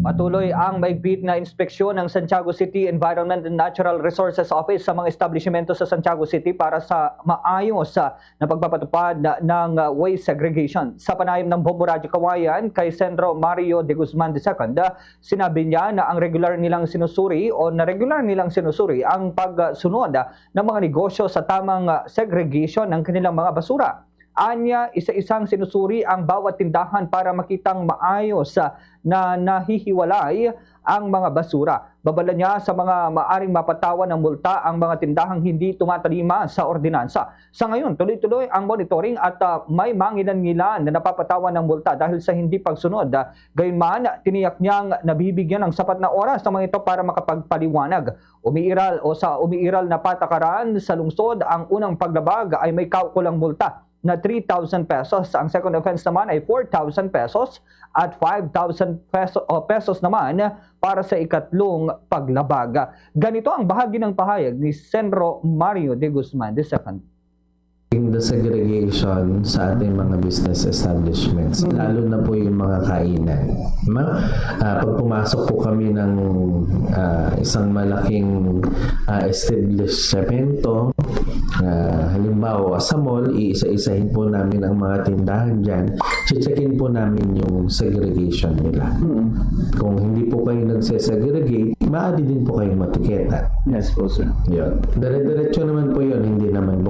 Patuloy ang maigpit na inspeksyon ng Santiago City Environment and Natural Resources Office sa mga establishmento sa Santiago City para sa maayos na pagpapatupad ng waste segregation. Sa panayam ng Bombo Radio Kawayan kay Sendro Mario de Guzman II, sinabi niya na ang regular nilang sinusuri ang pagsunod ng mga negosyo sa tamang segregation ng kanilang mga basura. Anya, isa-isang sinusuri ang bawat tindahan para makitang maayos na nahihiwalay ang mga basura. Babala niya sa mga maaring mapatawan ng multa ang mga tindahang hindi tumatalima sa ordinansa. Sa ngayon, tuloy-tuloy ang monitoring at may mangilan-ngilan na napapatawan ng multa dahil sa hindi pagsunod. Gayunman, tiniyak niyang nabibigyan ng sapat na oras ng mga ito para makapagpaliwanag. Umiiral na patakaran sa lungsod, ang unang paglabag ay may kaukulang multa na 3,000 pesos. Ang second offense naman ay 4,000 pesos at 5,000 pesos naman para sa ikatlong paglabag. Ganito ang bahagi ng pahayag ni Sendro Mario de Guzman II. The segregation sa ating mga business establishments, lalo na po yung mga kainan. Pag pumasok po kami ng isang malaking establishmento, halimbawa sa mall, iisa-isahin po namin ang mga tindahan dyan, checkin po namin yung segregation nila. Kung hindi po kayo nagsesegregate, maaari din po kayong matiketa. Yes po, sir. Yun. Dire-diretso naman po yun, hindi naman